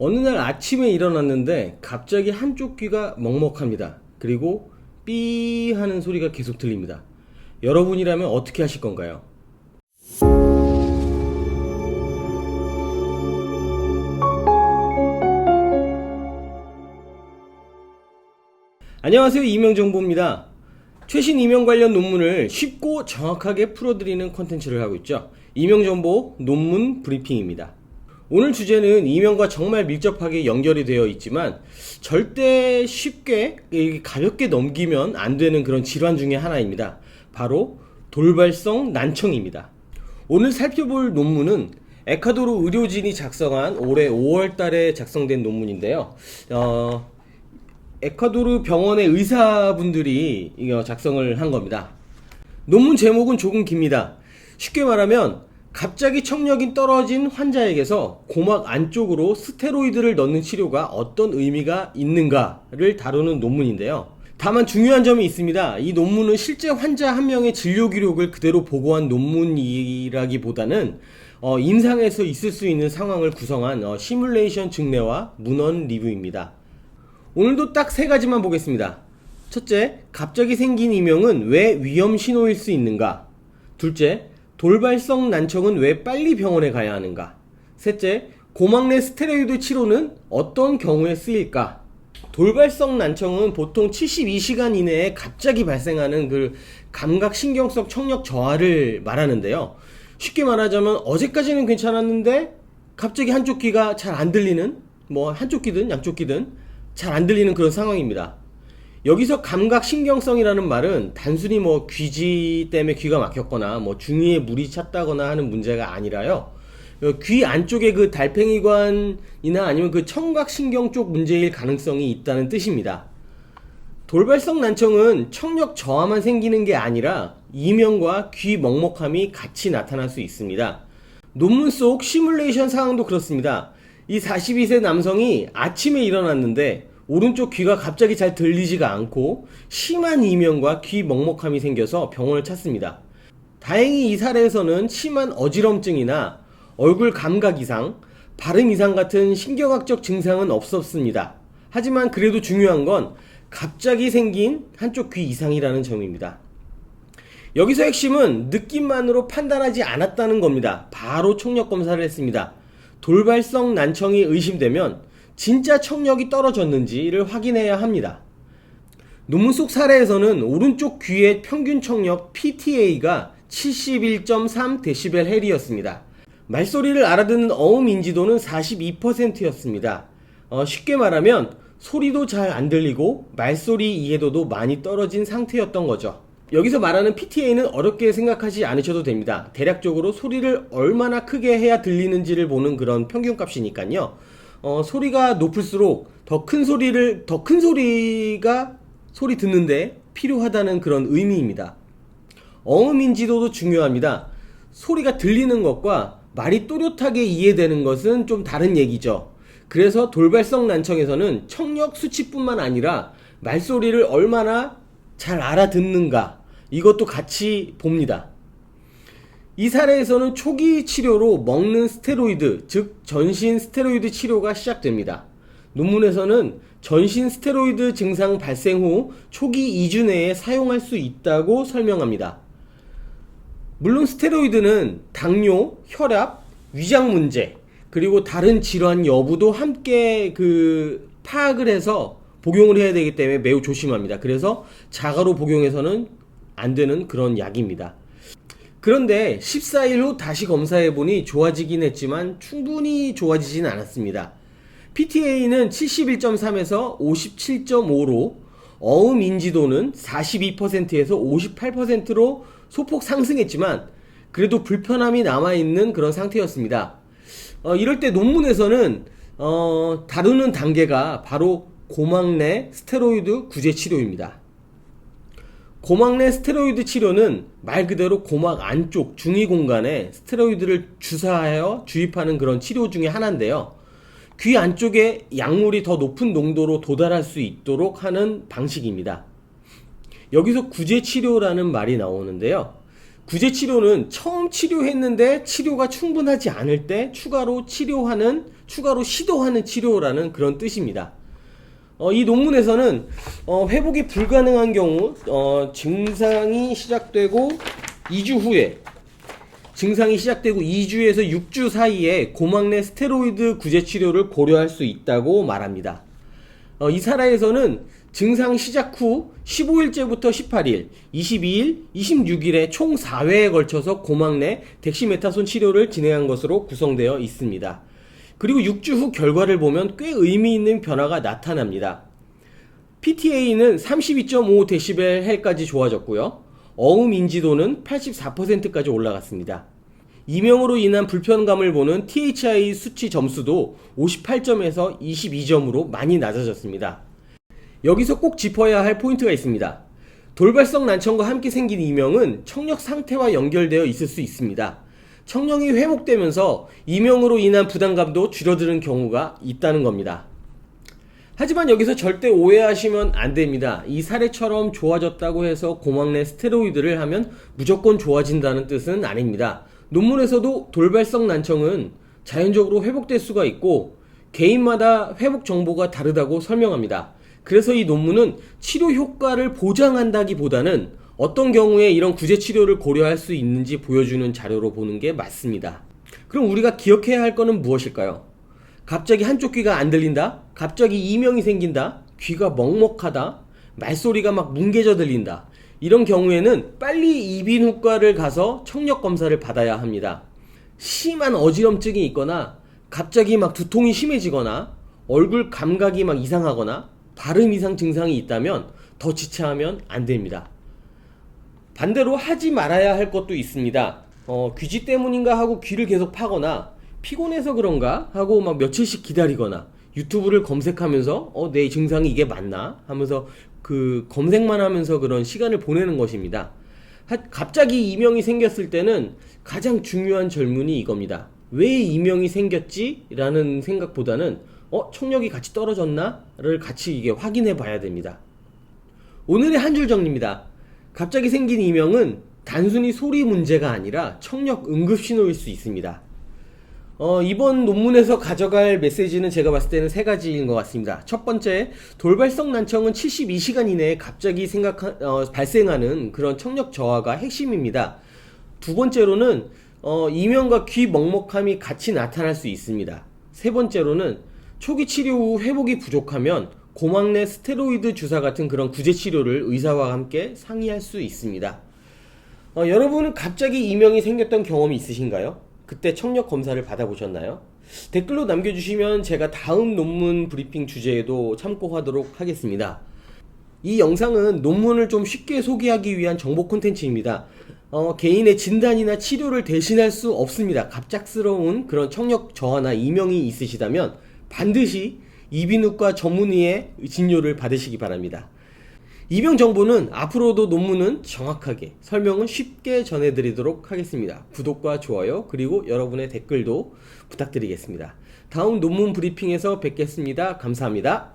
어느 날 아침에 일어났는데 갑자기 한쪽 귀가 먹먹합니다. 그리고 삐 하는 소리가 계속 들립니다. 여러분이라면 어떻게 하실 건가요? 안녕하세요, 이명정보입니다. 최신 이명 관련 논문을 쉽고 정확하게 풀어드리는 컨텐츠를 하고 있죠. 이명정보 논문 브리핑입니다. 오늘 주제는 이명과 정말 밀접하게 연결이 되어 있지만 절대 쉽게 가볍게 넘기면 안 되는 그런 질환 중에 하나입니다. 바로 돌발성 난청입니다. 오늘 살펴볼 논문은 에콰도르 의료진이 작성한 올해 5월 달에 작성된 논문인데요. 에콰도르 병원의 의사분들이 작성을 한 겁니다. 논문 제목은 조금 깁니다. 쉽게 말하면 갑자기 청력이 떨어진 환자에게서 고막 안쪽으로 스테로이드를 넣는 치료가 어떤 의미가 있는가를 다루는 논문인데요. 다만 중요한 점이 있습니다. 이 논문은 실제 환자 한 명의 진료 기록을 그대로 보고한 논문이라기보다는 임상에서 있을 수 있는 상황을 구성한 시뮬레이션 증례와 문헌 리뷰입니다. 오늘도 딱 세 가지만 보겠습니다. 첫째, 갑자기 생긴 이명은 왜 위험 신호일 수 있는가? 둘째, 돌발성 난청은 왜 빨리 병원에 가야 하는가? 셋째, 고막 내 스테로이드 치료는 어떤 경우에 쓰일까? 돌발성 난청은 보통 72시간 이내에 갑자기 발생하는 그 감각신경성 청력 저하를 말하는데요. 쉽게 말하자면 어제까지는 괜찮았는데 갑자기 한쪽 귀가 잘 안 들리는, 한쪽 귀든 양쪽 귀든 잘 안 들리는 그런 상황입니다. 여기서 감각신경성이라는 말은 단순히 귀지 때문에 귀가 막혔거나 중이에 물이 찼다거나 하는 문제가 아니라요. 귀 안쪽에 그 달팽이관이나 아니면 그 청각신경 쪽 문제일 가능성이 있다는 뜻입니다. 돌발성 난청은 청력 저하만 생기는 게 아니라 이명과 귀 먹먹함이 같이 나타날 수 있습니다. 논문 속 시뮬레이션 상황도 그렇습니다. 이 42세 남성이 아침에 일어났는데 오른쪽 귀가 갑자기 잘 들리지가 않고 심한 이명과 귀 먹먹함이 생겨서 병원을 찾습니다. 다행히 이 사례에서는 심한 어지럼증이나 얼굴 감각 이상, 발음 이상 같은 신경학적 증상은 없었습니다. 하지만 그래도 중요한 건 갑자기 생긴 한쪽 귀 이상이라는 점입니다. 여기서 핵심은 느낌만으로 판단하지 않았다는 겁니다. 바로 청력 검사를 했습니다. 돌발성 난청이 의심되면 진짜 청력이 떨어졌는지를 확인해야 합니다. 논문 속 사례에서는 오른쪽 귀의 평균 청력 PTA가 71.3dB이었습니다. 말소리를 알아듣는 어음 인지도는 42%였습니다. 쉽게 말하면 소리도 잘 안 들리고 말소리 이해도도 많이 떨어진 상태였던 거죠. 여기서 말하는 PTA는 어렵게 생각하지 않으셔도 됩니다. 대략적으로 소리를 얼마나 크게 해야 들리는지를 보는 그런 평균값이니까요. 소리가 높을수록 더 큰 소리가 소리 듣는데 필요하다는 그런 의미입니다. 어음 인지도도 중요합니다. 소리가 들리는 것과 말이 또렷하게 이해되는 것은 좀 다른 얘기죠. 그래서 돌발성 난청에서는 청력 수치뿐만 아니라 말소리를 얼마나 잘 알아듣는가 이것도 같이 봅니다. 이 사례에서는 초기 치료로 먹는 스테로이드, 즉 전신 스테로이드 치료가 시작됩니다. 논문에서는 전신 스테로이드 증상 발생 후 초기 2주 내에 사용할 수 있다고 설명합니다. 물론 스테로이드는 당뇨, 혈압, 위장 문제, 그리고 다른 질환 여부도 함께 파악을 해서 복용을 해야 되기 때문에 매우 조심합니다. 그래서 자가로 복용해서는 안 되는 그런 약입니다. 그런데 14일 후 다시 검사해보니 좋아지긴 했지만 충분히 좋아지진 않았습니다. PTA는 71.3에서 57.5로 어음 인지도는 42%에서 58%로 소폭 상승했지만 그래도 불편함이 남아있는 그런 상태였습니다. 이럴 때 논문에서는 다루는 단계가 바로 고막 내 스테로이드 구제 치료입니다. 고막 내 스테로이드 치료는 말 그대로 고막 안쪽 중위 공간에 스테로이드를 주사하여 주입하는 그런 치료 중에 하나인데요. 귀 안쪽에 약물이 더 높은 농도로 도달할 수 있도록 하는 방식입니다. 여기서 구제치료라는 말이 나오는데요. 구제치료는 처음 치료했는데 치료가 충분하지 않을 때 추가로 치료하는 추가로 시도하는 치료라는 그런 뜻입니다. 이 논문에서는 회복이 불가능한 경우 증상이 시작되고 2주에서 6주 사이에 고막 내 스테로이드 구제 치료를 고려할 수 있다고 말합니다. 이 사례에서는 증상 시작 후 15일째부터 18일, 22일, 26일에 총 4회에 걸쳐서 고막 내 덱시메타손 치료를 진행한 것으로 구성되어 있습니다. 그리고 6주 후 결과를 보면 꽤 의미 있는 변화가 나타납니다. PTA는 32.5dBH까지 좋아졌고요. 어음 인지도는 84%까지 올라갔습니다. 이명으로 인한 불편감을 보는 THI 수치 점수도 58점에서 22점으로 많이 낮아졌습니다. 여기서 꼭 짚어야 할 포인트가 있습니다. 돌발성 난청과 함께 생긴 이명은 청력 상태와 연결되어 있을 수 있습니다. 청력이 회복되면서 이명으로 인한 부담감도 줄어드는 경우가 있다는 겁니다. 하지만 여기서 절대 오해하시면 안 됩니다. 이 사례처럼 좋아졌다고 해서 고막 내 스테로이드를 하면 무조건 좋아진다는 뜻은 아닙니다. 논문에서도 돌발성 난청은 자연적으로 회복될 수가 있고 개인마다 회복 정보가 다르다고 설명합니다. 그래서 이 논문은 치료 효과를 보장한다기보다는 어떤 경우에 이런 구제 치료를 고려할 수 있는지 보여주는 자료로 보는 게 맞습니다. 그럼 우리가 기억해야 할 거는 무엇일까요? 갑자기 한쪽 귀가 안 들린다? 갑자기 이명이 생긴다? 귀가 먹먹하다? 말소리가 막 뭉개져 들린다? 이런 경우에는 빨리 이비인후과를 가서 청력 검사를 받아야 합니다. 심한 어지럼증이 있거나 갑자기 막 두통이 심해지거나 얼굴 감각이 막 이상하거나 발음 이상 증상이 있다면 더 지체하면 안 됩니다. 반대로 하지 말아야 할 것도 있습니다. 귀지 때문인가 하고 귀를 계속 파거나 피곤해서 그런가 하고 막 며칠씩 기다리거나 유튜브를 검색하면서 내 증상이 이게 맞나 하면서 그 검색만 하면서 그런 시간을 보내는 것입니다. 갑자기 이명이 생겼을 때는 가장 중요한 질문이 이겁니다. 왜 이명이 생겼지? 라는 생각보다는 청력이 같이 떨어졌나? 를 같이 이게 확인해 봐야 됩니다. 오늘의 한 줄 정리입니다. 갑자기 생긴 이명은 단순히 소리 문제가 아니라 청력 응급 신호일 수 있습니다. 이번 논문에서 가져갈 메시지는 제가 봤을 때는 세 가지인 것 같습니다. 첫 번째, 돌발성 난청은 72시간 이내에 갑자기 발생하는 그런 청력 저하가 핵심입니다. 두 번째로는 이명과 귀 먹먹함이 같이 나타날 수 있습니다. 세 번째로는 초기 치료 후 회복이 부족하면 고막 내 스테로이드 주사 같은 그런 구제 치료를 의사와 함께 상의할 수 있습니다. 여러분은 갑자기 이명이 생겼던 경험이 있으신가요? 그때 청력 검사를 받아보셨나요? 댓글로 남겨주시면 제가 다음 논문 브리핑 주제에도 참고하도록 하겠습니다. 이 영상은 논문을 좀 쉽게 소개하기 위한 정보 콘텐츠입니다. 개인의 진단이나 치료를 대신할 수 없습니다. 갑작스러운 그런 청력 저하나 이명이 있으시다면 반드시 이비인후과 전문의의 진료를 받으시기 바랍니다. 이명 정보는 앞으로도 논문은 정확하게, 설명은 쉽게 전해드리도록 하겠습니다. 구독과 좋아요 그리고 여러분의 댓글도 부탁드리겠습니다. 다음 논문 브리핑에서 뵙겠습니다. 감사합니다.